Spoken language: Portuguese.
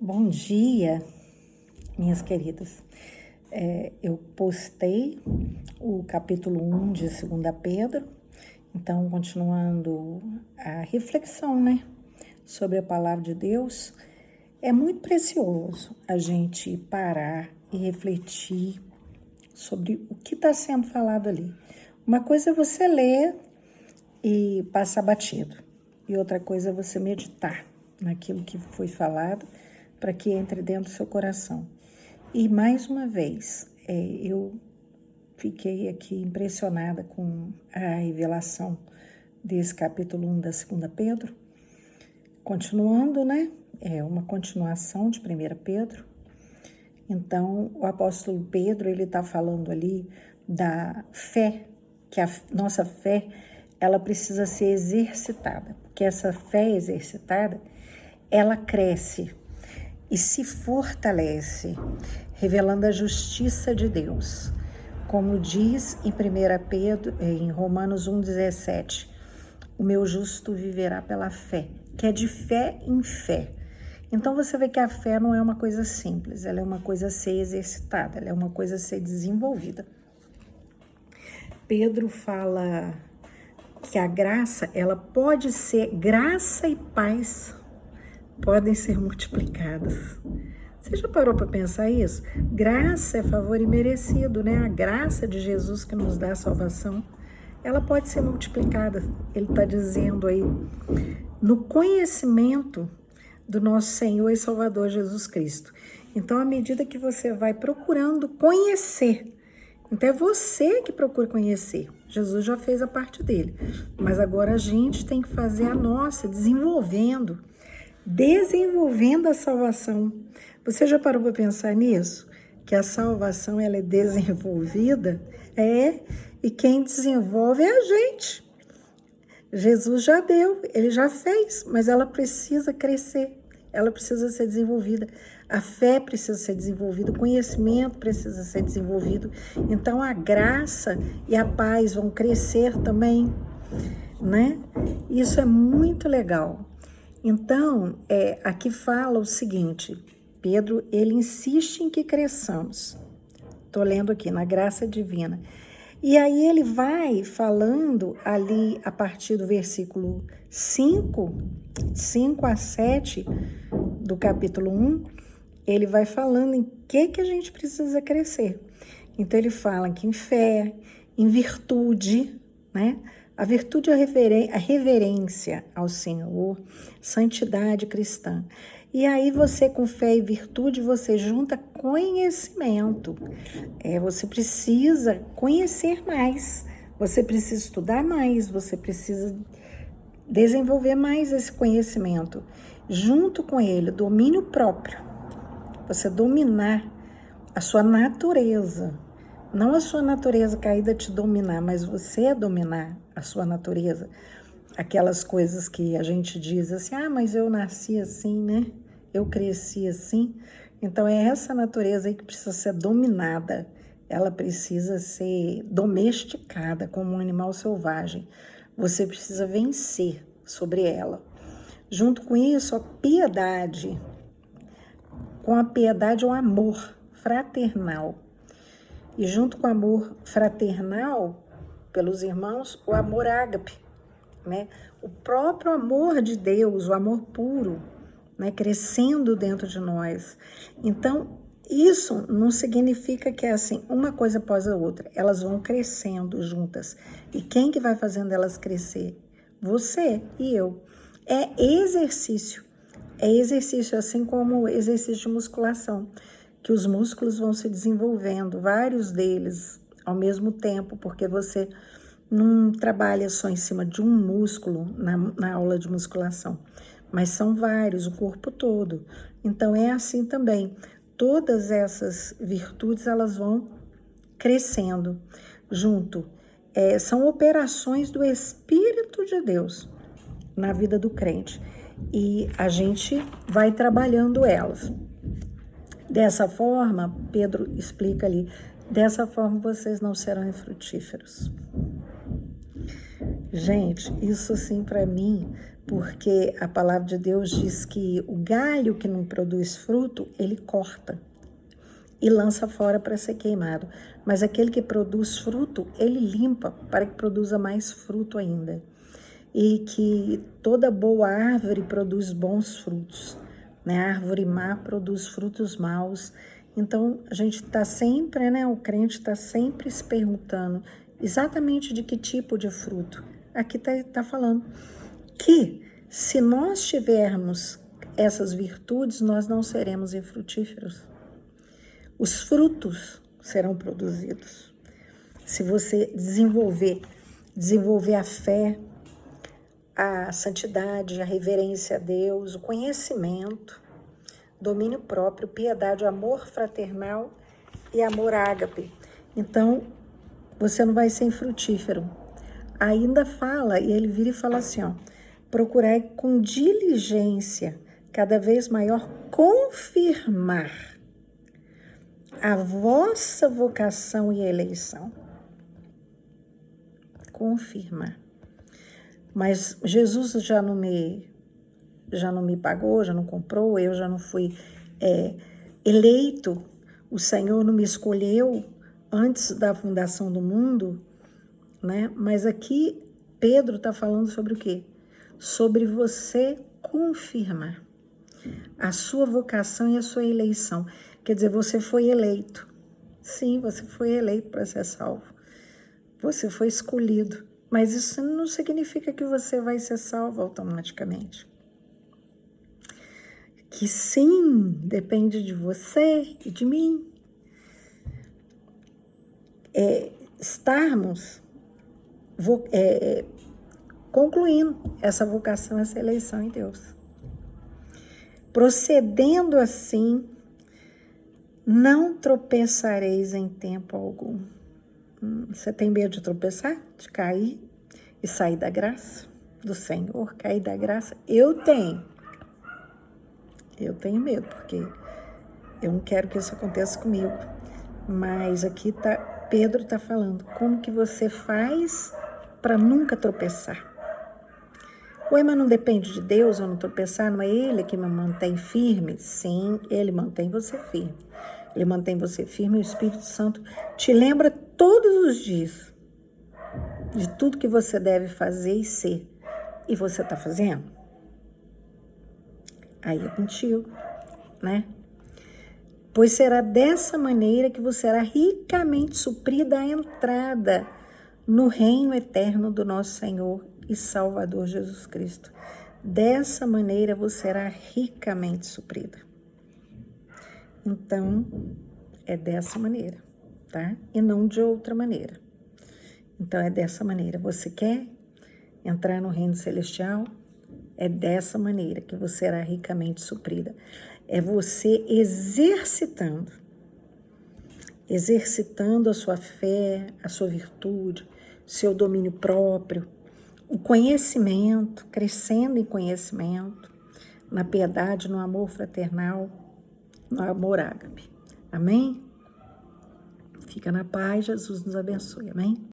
Bom dia, minhas queridas. Eu postei o capítulo 1 de 2 Pedro, então, continuando a reflexão, sobre a palavra de Deus. É muito precioso a gente parar e refletir sobre o que está sendo falado ali. Uma coisa é você ler e passar batido, e outra coisa é você meditar naquilo que foi falado, para que entre dentro do seu coração. E mais uma vez, eu fiquei aqui impressionada com a revelação desse capítulo 1 da 2 Pedro. Continuando, É uma continuação de 1 Pedro. Então, o apóstolo Pedro, ele está falando ali da fé, que a nossa fé, ela precisa ser exercitada, porque essa fé exercitada, ela cresce e se fortalece, revelando a justiça de Deus. Como diz em 1 Pedro, em Romanos 1,17, o meu justo viverá pela fé, que é de fé em fé. Então você vê que a fé não é uma coisa simples, ela é uma coisa a ser exercitada, ela é uma coisa a ser desenvolvida. Pedro fala que a graça, ela pode ser, graça e paz podem ser multiplicadas. Você já parou para pensar isso? Graça é favor imerecido, A graça de Jesus que nos dá a salvação, ela pode ser multiplicada. Ele está dizendo aí, no conhecimento do nosso Senhor e Salvador Jesus Cristo. Então, à medida que você vai procurando conhecer, então é você que procura conhecer. Jesus já fez a parte dele, mas agora a gente tem que fazer a nossa, desenvolvendo a salvação. Você já parou para pensar nisso? Que a salvação, ela é desenvolvida? E quem desenvolve é a gente. Jesus já deu, ele já fez, mas ela precisa crescer, ela precisa ser desenvolvida. A fé precisa ser desenvolvida, o conhecimento precisa ser desenvolvido. Então, a graça e a paz vão crescer também, Isso é muito legal. Então, aqui fala o seguinte, Pedro, ele insiste em que cresçamos. Estou lendo aqui, na graça divina. E aí ele vai falando ali, a partir do versículo 5 a 7 do capítulo 1, ele vai falando em que a gente precisa crescer. Então, ele fala que em fé, em virtude, A virtude é a reverência ao Senhor, santidade cristã. E aí você, com fé e virtude, você junta conhecimento. Você precisa conhecer mais, você precisa estudar mais, você precisa desenvolver mais esse conhecimento. Junto com ele, domínio próprio. Você dominar a sua natureza. Não a sua natureza caída te dominar, mas você dominar a sua natureza. Aquelas coisas que a gente diz assim, mas eu nasci assim, Eu cresci assim. Então, é essa natureza aí que precisa ser dominada. Ela precisa ser domesticada como um animal selvagem. Você precisa vencer sobre ela. Junto com isso, a piedade. Com a piedade, o amor fraternal. E junto com o amor fraternal pelos irmãos, o amor ágape, O próprio amor de Deus, o amor puro, crescendo dentro de nós. Então, isso não significa que é assim, uma coisa após a outra. Elas vão crescendo juntas. E quem que vai fazendo elas crescer? Você e eu. É exercício. É exercício, assim como exercício de musculação, que os músculos vão se desenvolvendo, vários deles ao mesmo tempo, porque você não trabalha só em cima de um músculo na aula de musculação, mas são vários, o corpo todo. Então, é assim também. Todas essas virtudes, elas vão crescendo junto. São operações do Espírito de Deus na vida do crente. E a gente vai trabalhando elas. Dessa forma, Pedro explica ali, dessa forma vocês não serão infrutíferos. Gente, isso assim para mim porque a palavra de Deus diz que o galho que não produz fruto, ele corta e lança fora para ser queimado. Mas aquele que produz fruto, ele limpa para que produza mais fruto ainda. E que toda boa árvore produz bons frutos, né? A árvore má produz frutos maus. Então, a gente está sempre, né? O crente está sempre se perguntando exatamente de que tipo de fruto. Aqui tá falando que se nós tivermos essas virtudes, nós não seremos infrutíferos. Os frutos serão produzidos. Se você desenvolver a fé, a santidade, a reverência a Deus, o conhecimento, domínio próprio, piedade, amor fraternal e amor ágape. Então, você não vai ser infrutífero. Ainda fala, e ele vira e fala assim, ó, procurai com diligência, cada vez maior, confirmar a vossa vocação e eleição. Confirma. Mas Jesus já não me pagou, já não comprou, eu já não fui eleito, o Senhor não me escolheu antes da fundação do mundo, né? Mas aqui Pedro está falando sobre o quê? Sobre você confirmar a sua vocação e a sua eleição. Quer dizer, você foi eleito. Sim, você foi eleito para ser salvo. Você foi escolhido. Mas isso não significa que você vai ser salvo automaticamente. Que sim, depende de você e de mim. Estarmos concluindo essa vocação, essa eleição em Deus. Procedendo assim, não tropeçareis em tempo algum. Você tem medo de tropeçar, de cair e sair da graça do Senhor, cair da graça? Eu tenho medo, porque eu não quero que isso aconteça comigo. Mas aqui Pedro está falando, como que você faz para nunca tropeçar? Ué, mas não depende de Deus eu não tropeçar? Não é Ele que me mantém firme? Sim, Ele mantém você firme. Ele mantém você firme, o Espírito Santo te lembra todos os dias de tudo que você deve fazer e ser. E você está fazendo? Aí é contigo, né? Pois será dessa maneira que você será ricamente suprida a entrada no reino eterno do nosso Senhor e Salvador Jesus Cristo. Dessa maneira você será ricamente suprida. Então, é dessa maneira, tá? E não de outra maneira. Então, é dessa maneira. Você quer entrar no reino celestial? É dessa maneira que você será ricamente suprida. É você exercitando a sua fé, a sua virtude, seu domínio próprio, o conhecimento, crescendo em conhecimento, na piedade, no amor fraternal, no amor ágape. Amém? Fica na paz, Jesus nos abençoe. Amém?